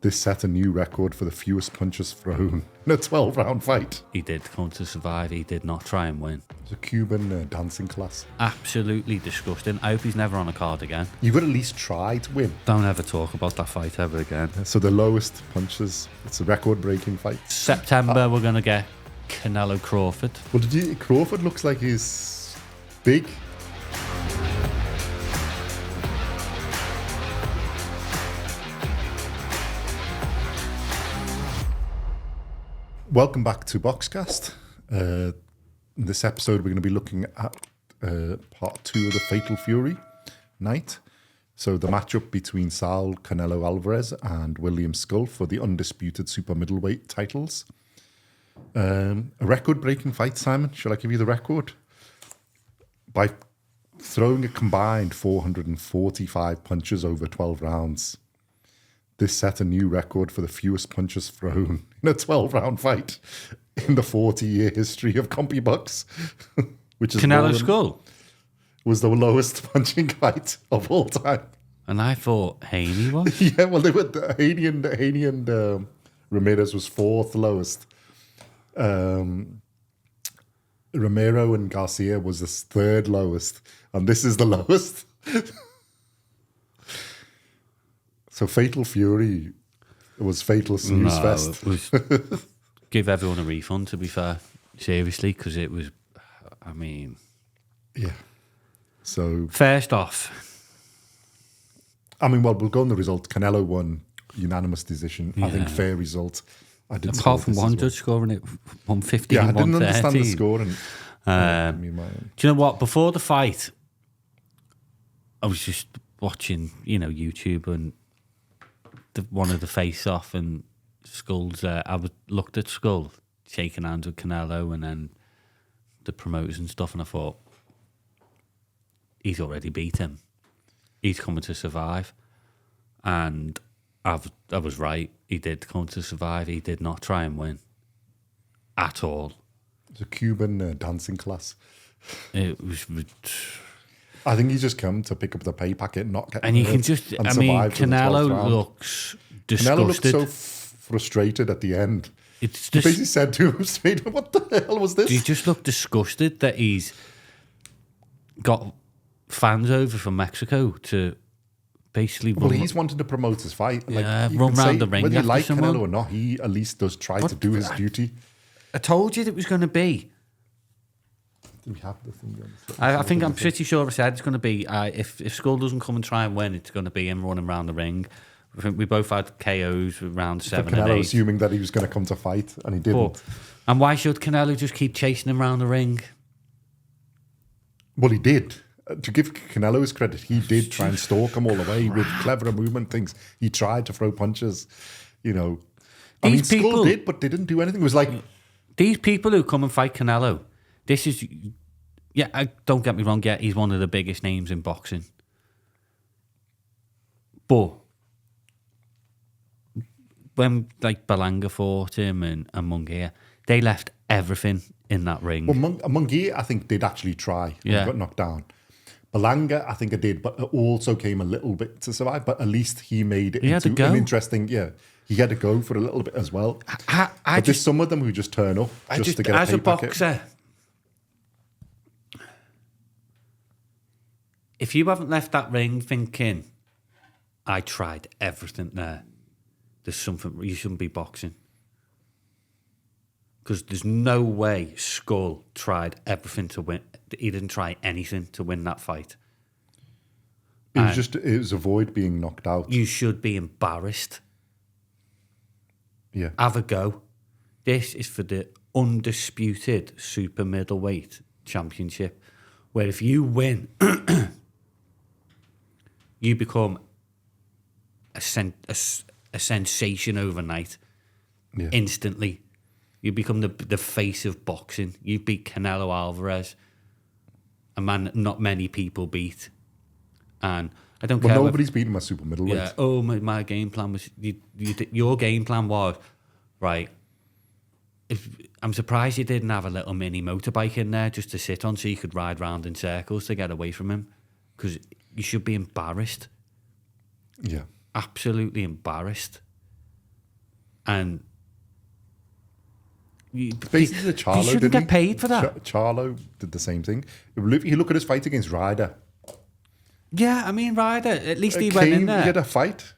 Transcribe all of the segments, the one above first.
This set a new record for the fewest punches thrown in a 12-round fight. He did come to survive. He did not try and win. It was a Cuban dancing class. Absolutely disgusting. I hope he's never on a card again. You would at least try to win. Don't ever talk about that fight ever again. So the lowest punches, it's a record-breaking fight. September, we're going to get Canelo Crowford. Well, Crawford looks like he's big. Welcome back to BoxCast. In this episode, we're going to be looking at part 2 of the Fatal Fury night. So the matchup between Scull, Canelo, Alvarez and William Scull for the undisputed super middleweight titles. A record-breaking fight, Simon. Shall I give you the record? By throwing a combined 445 punches over 12 rounds. This set a new record for the fewest punches thrown in a 12-round fight in the 40-year history of CompuBox, which is Canelo Scull was the lowest punching fight of all time. And I thought Haney was. Yeah, well, they were Haney and Ramirez was 4th lowest. Romero and Garcia was the 3rd lowest, and this is the lowest. So Fatal Fury was Fatal Snooze Fest. It was give everyone a refund, to be fair. Seriously, because it was, I mean... Yeah. So... First off... I mean, well, we'll go on the results. Canelo won unanimous decision. Yeah. I think fair result. I did apart from one judge scoring it 115, yeah, I didn't 130. understand the scoring. Do you know what? Before the fight, I was just watching, YouTube and one of the face-off and Skull's. I looked at Scull shaking hands with Canelo and then the promoters and stuff, and I thought, he's already beat him. He's coming to survive, and I was right. He did come to survive. He did not try and win at all. It was a Cuban dancing class. It was. I think he's just come to pick up the pay packet, not get. And you can just. I mean, Canelo looks disgusted. Canelo looked so frustrated at the end. It's he basically said to him straight, "What the hell was this?" He just looked disgusted that he's got fans over from Mexico to basically. Well, he's wanted to promote his fight. Yeah, run round the ring. Whether you like Canelo or not, he at least does try to do his duty. I told you it was going to be. Do we have the thing? I think I'm pretty sure I said it's going to be. If Scull doesn't come and try and win, it's going to be him running around the ring. I think we both had KOs around 7 and 8. Assuming that he was going to come to fight, and he didn't. And why should Canelo just keep chasing him around the ring? Well, he did. To give Canelo his credit, he did try and stalk him all the way with clever movement things. He tried to throw punches, I mean, Scull did, but they didn't do anything. It was like... These people who come and fight Canelo, this is... Yeah, don't get me wrong, yeah, he's one of the biggest names in boxing. But when, Berlanga fought him and Munguia, they left everything in that ring. Well, Munguia, I think, did actually try and got knocked down. Berlanga, I think it did, but it also came a little bit to survive. But at least he made it into an interesting... Yeah, he had to go for a little bit as well. But there's some of them who just turn up just to get a pay packet. As a boxer, if you haven't left that ring thinking, I tried everything there, there's something... You shouldn't be boxing. Because there's no way Scull tried everything to win. He didn't try anything to win that fight. It was avoid being knocked out. You should be embarrassed. Yeah. Have a go. This is for the undisputed super middleweight championship, where if you win, you become a sensation overnight. Yeah. Instantly. You become the face of boxing. You beat Canelo Alvarez, a man not many people beat. And I don't care. Nobody's beaten my super middleweight. Yeah. Oh, my game plan was... your game plan was, right, I'm surprised you didn't have a little mini motorbike in there just to sit on so you could ride round in circles to get away from him. Because you should be embarrassed. Yeah. Absolutely embarrassed. And Basically, the Charlo you shouldn't didn't get paid for that. Charlo did the same thing. If you look at his fight against Ryder. Yeah, I mean, Ryder, at least he went in there. He had a fight.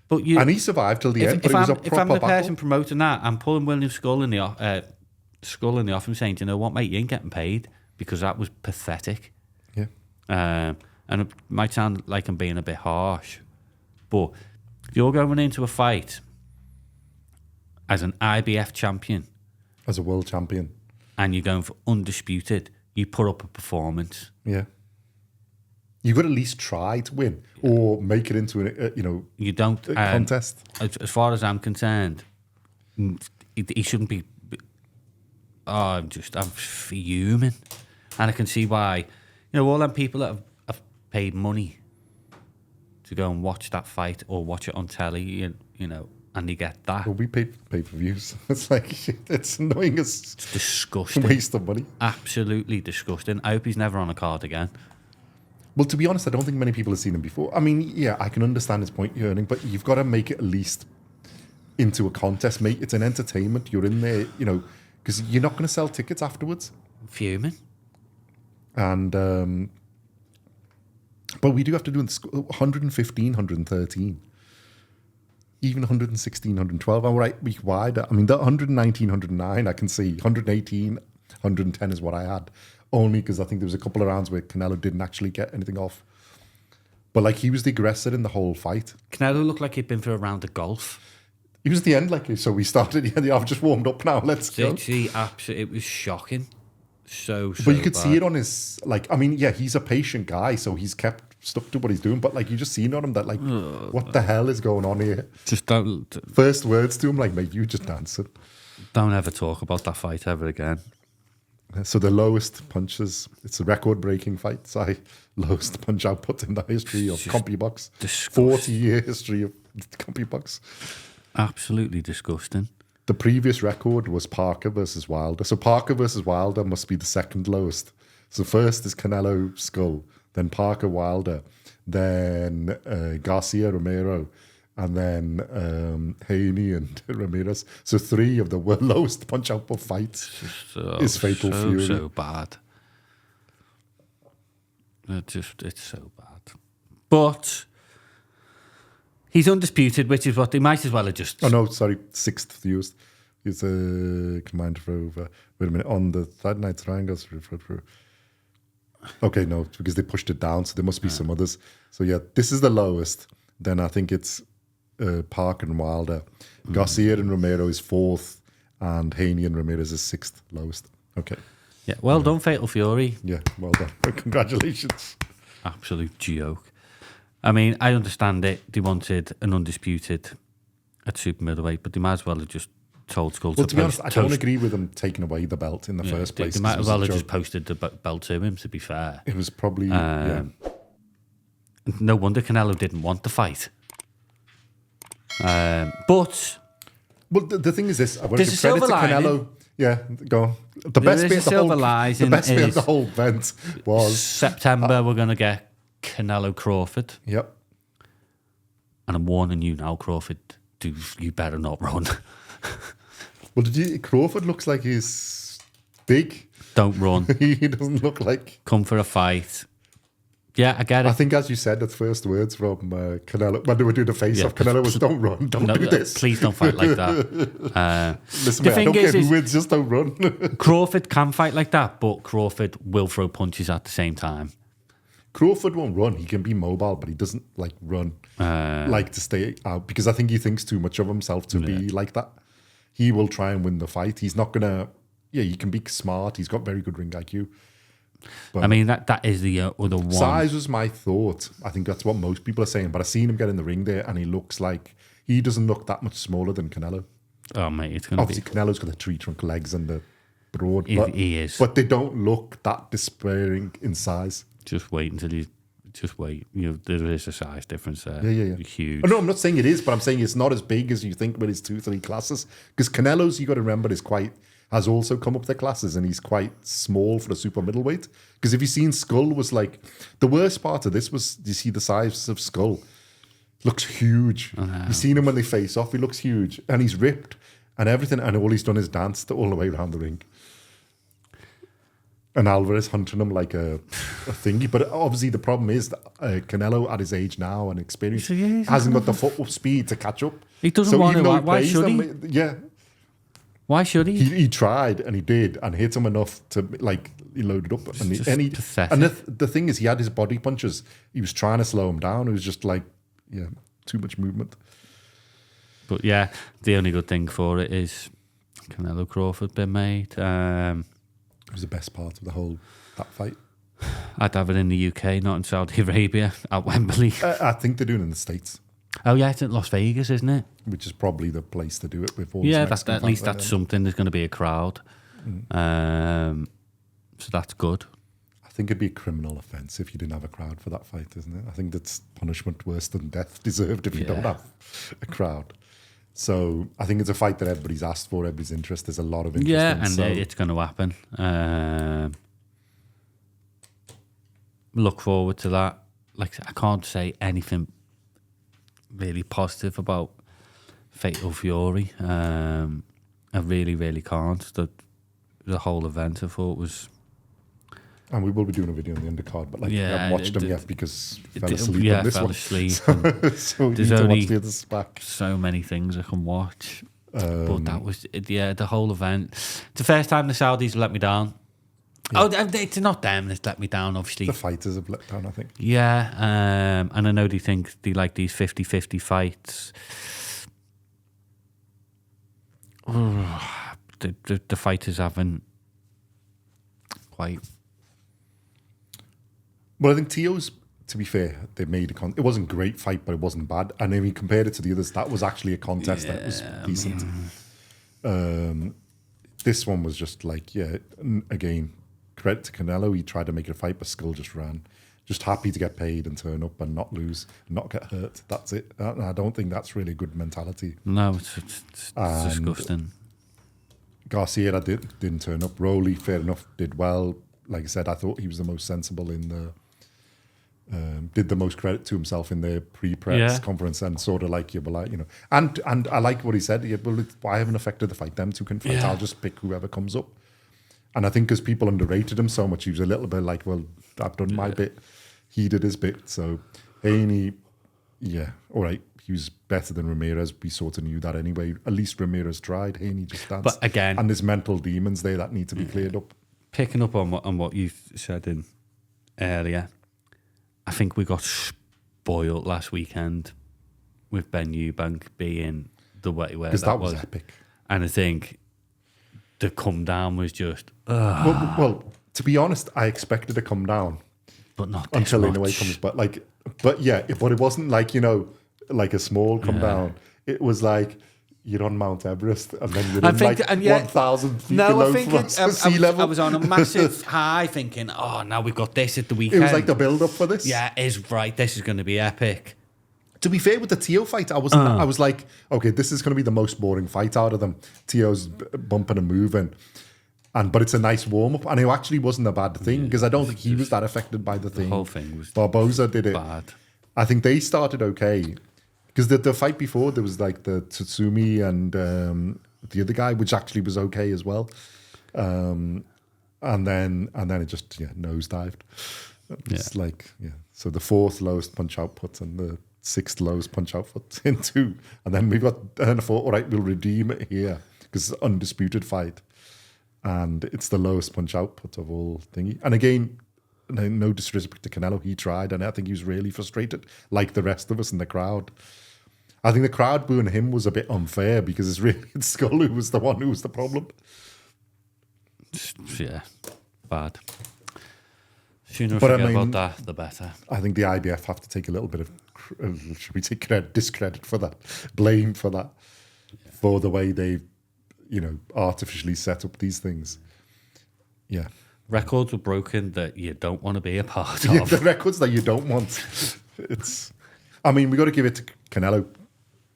But And he survived till the end, but it was a proper if I'm the battle. person promoting that, I'm pulling William Scull in the off and saying, do you know what, mate, you ain't getting paid because that was pathetic. Yeah. And it might sound like I'm being a bit harsh, but if you're going into a fight as an IBF champion, As a world champion. and you're going for undisputed, you put up a performance. Yeah. You've got to at least try to win or make it into You don't a contest. As far as I'm concerned, he shouldn't be. Oh, I'm fuming, and I can see why. All them people that have paid money to go and watch that fight or watch it on telly, and you get that. Well, we pay per views. It's like it's annoying. It's disgusting. Waste of money. Absolutely disgusting. I hope he's never on a card again. Well, to be honest, I don't think many people have seen him before. I mean, yeah, I can understand his point you're earning, but you've got to make it at least into a contest, mate. It's an entertainment. You're in there, because you're not going to sell tickets afterwards. Fuming. And, but we do have to do 115, 113. Even 116, 112. I'm right, week wider. I mean, the 119, 109, I can see. 118, 110 is what I had. Only because I think there was a couple of rounds where Canelo didn't actually get anything off. But, he was the aggressor in the whole fight. Canelo looked like he'd been for a round of golf. He was at the end, so we started, I've just warmed up now, let's go. It was shocking. So But you could bad. see it on his, he's a patient guy, so he's kept stuck to what he's doing. But, you just seen on him that, what the hell is going on here? Just don't. First words to him, mate, you just dancing. Don't ever talk about that fight ever again. So the lowest punches, it's a record-breaking fight. Lowest punch output in the history of CompuBox. 40-year history of CompuBox. Absolutely disgusting. The previous record was Parker versus Wilder. So Parker versus Wilder must be the second lowest. So first is Canelo Scull, then Parker Wilder, then Garcia Romero, and then Haney and Ramirez. So three of the lowest punch output fights is Fatal Fury. So bad. It's so bad. But he's undisputed, which is what they might as well have just... Oh, no, sorry, sixth used. He's a command for over. Wait a minute, on the third night triangles. Okay, no, because they pushed it down, so there must be some others. So yeah, this is the lowest. Then I think it's Parker and Wilder. Garcia and Romero is fourth, and Haney and Ramirez is sixth lowest. Okay. Yeah, well done, Fatal Fury. Yeah, well done. Congratulations. Absolute joke. I mean, I understand it. They wanted an undisputed at super middleweight, but they might as well have just told Scull to be honest, I don't agree with them taking away the belt in the first place. They might as well have just posted the belt to him, to be fair. It was probably... No wonder Canelo didn't want the fight. But... Well, the thing is this. I want There's to a silver credit to lining. Canelo. Yeah, go on. The best bit of the whole event was... September, we're going to get Canelo Crawford. Yep. And I'm warning you now, Crawford, you better not run. Well, Crawford looks like he's big. Don't run. He doesn't look like... Come for a fight. Yeah, I get it. I think, as you said, the first words from Canelo, when they were doing the face-off, Canelo was, don't run, don't do this. Please don't fight like that. Listen, mate, I don't care who wins, just don't run. Crawford can fight like that, but Crawford will throw punches at the same time. Crawford won't run. He can be mobile, but he doesn't run, to stay out, because I think he thinks too much of himself to be like that. He will try and win the fight. He's not going to... Yeah, he can be smart. He's got very good ring IQ. But I mean, that is the other one. Size was my thought. I think that's what most people are saying. But I've seen him get in the ring there, and he looks like... He doesn't look that much smaller than Canelo. Oh, mate, it's going to be... Obviously, Canelo's got the tree trunk legs and the broad. He is. But they don't look that despairing in size. Just wait until you... Just wait. There is a size difference there. Yeah. Huge. Oh, no, I'm not saying it is, but I'm saying it's not as big as you think with his 2-3 classes. Because Canelo's, you got to remember, has also come up the classes, and he's quite small for a super middleweight. Because if you've seen Scull was the worst part of this was, you see the size of Scull. Looks huge. You've seen him when they face off. He looks huge. And he's ripped and everything. And all he's done is danced all the way around the ring. And Alvarez hunting him like a thingy. But obviously the problem is that Canelo at his age now and experience hasn't got the football speed to catch up. He doesn't want to. Why should he? Yeah. Why should he? He tried and he did and hit him enough to like he loaded up and the thing is he had his body punches. He was trying to slow him down. It was just like too much movement. But yeah, the only good thing for it is Canelo Crowford been made. It was the best part of that fight. I'd have it in the UK, not in Saudi Arabia at Wembley. I think they're doing it in the States. Oh yeah, it's in Las Vegas, isn't it? Which is probably the place to do it with all. Yeah, at least that's something. There's going to be a crowd, so that's good. I think it'd be a criminal offence if you didn't have a crowd for that fight, isn't it? I think that's punishment worse than death deserved if you don't have a crowd. So I think it's a fight that everybody's asked for, everybody's interest. There's a lot of interest in. And it's going to happen. Look forward to that. Like, I can't say anything really positive about Fatal Fury. I really, really can't. The whole event I thought was... And we will be doing a video on the undercard, but we haven't watched them yet because fell asleep on this one. Asleep. So we need to watch the others back. So many things I can watch. But that was, the whole event. It's the first time the Saudis let me down. Yeah. Oh, it's not them that's let me down, obviously. The fighters have let down, I think. Yeah, and I know they think they like these 50-50 fights. The fighters haven't quite... Well, I think Tio's, to be fair, they made it wasn't a great fight, but it wasn't bad. And then we compared it to the others, that was actually a contest that was decent. This one was just like, again, credit to Canelo. He tried to make it a fight, but Scull just ran. Just happy to get paid and turn up and not lose, and not get hurt. That's it. I don't think that's really a good mentality. No, it's disgusting. Garcia didn't turn up. Rowley, fair enough, did well. Like I said, I thought he was the most sensible in the... did the most credit to himself in the pre-press conference and sort of like, and I like what he said. I haven't affected the fight. Them two can fight. I'll just pick whoever comes up. And I think because people underrated him so much, he was a little bit like, well, I've done my bit. He did his bit. So Haney, all right. He was better than Ramirez. We sort of knew that anyway. At least Ramirez tried. Haney just danced. But again... And there's mental demons there that need to be cleared up. Picking up on what you said in earlier, I think we got spoiled last weekend with Ben Eubank being the way where that was epic. And I think the come down was just... Well, to be honest, I expected to come down. But not until much. In a way comes, but it wasn't like, like a small come down. It was like... You're on Mount Everest, and then you're in 1,000 feet below sea level. I was on a massive high thinking, now we've got this at the weekend. It was like the build-up for this. Yeah, it is right. This is going to be epic. To be fair with the Tio fight, I was like, okay, this is going to be the most boring fight out of them. Tio's bumping and moving. But it's a nice warm-up, and it actually wasn't a bad thing, because I don't think he was that affected by the thing. The whole thing was Barboza did it. Bad. I think they started okay. Because the fight before, there was like the Tsutsumi and the other guy, which actually was okay as well. And then it just nosedived. It's so the fourth lowest punch output and the sixth lowest punch output in two. And then I thought, all right, we'll redeem it here because it's an undisputed fight. And it's the lowest punch output of all thingy. And again, no disrespect to Canelo, he tried, and I think he was really frustrated, like the rest of us in the crowd. I think the crowd booing him was a bit unfair because it's Scull who was the one who was the problem. Yeah, bad. Sooner we forget about that, the better. I think the IBF have to take a little bit of, should we take discredit for that, blame for that, for the way they, artificially set up these things. Yeah. Records were broken that you don't want to be a part of. Yeah, the records that you don't want. We got to give it to Canelo.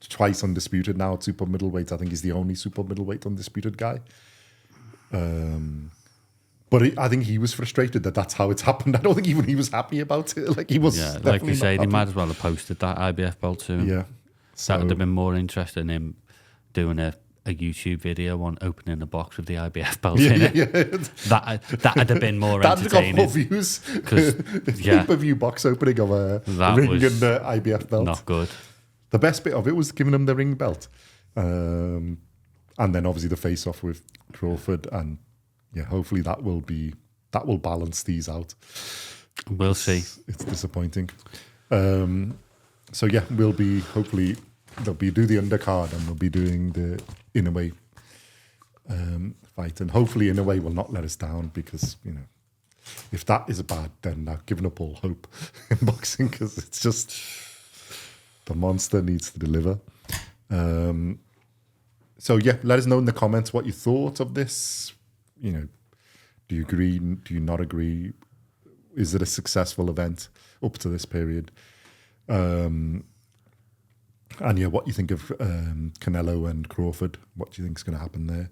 Twice undisputed now at super middleweight. I think he's the only super middleweight undisputed guy. But I think he was frustrated that that's how it's happened. I don't think even he was happy about it. Like he was, Yeah, like definitely you say, not they happy. might as well have posted that IBF belt to him. Yeah, That would have been more interesting in him doing a YouTube video on opening the box with the IBF belt in it. That'd have been more That'd got entertaining. more views. Pay-per-view box opening of a ring and the IBF belt. Not good. The best bit of it was giving him the ring belt. And then obviously the face-off with Crowford. And yeah, hopefully that will balance these out. We'll see. It's disappointing. So yeah, we'll be hopefully do the undercard and we'll be doing the in-away fight, and hopefully in-away will not let us down, because if that is bad, then I've given up all hope in boxing, because it's just the monster needs to deliver. So yeah, let us know in the comments what you thought of this. Do you agree? Do you not agree? Is it a successful event up to this period? And yeah, what you think of Canelo and Crowford? What do you think is going to happen there?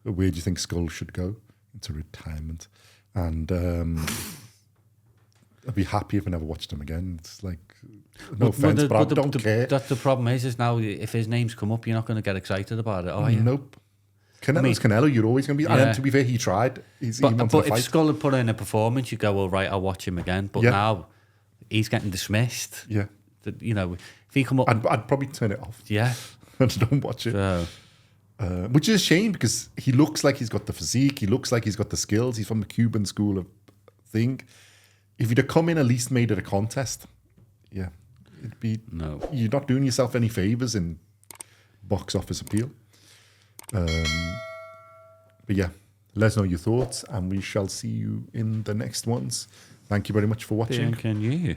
Where do you think Scull should go into retirement? And I'd be happy if I never watched him again. It's like, no offense, but I don't care. The problem is now if his name's come up, you're not going to get excited about it, are you? Nope. Canelo's Canelo. You're always going to be. Yeah. And to be fair, he tried. But if Scull had put in a performance, you go, "Well, right, I'll watch him again." But now he's getting dismissed. Yeah. If he come up, I'd probably turn it off. Yeah. And don't watch it. So, which is a shame, because he looks like he's got the physique. He looks like he's got the skills. He's from the Cuban school of thing. If he'd have come in, at least made it a contest, it'd be no. You're not doing yourself any favors in box office appeal. But yeah, let us know your thoughts, and we shall see you in the next ones. Thank you very much for watching. Can you?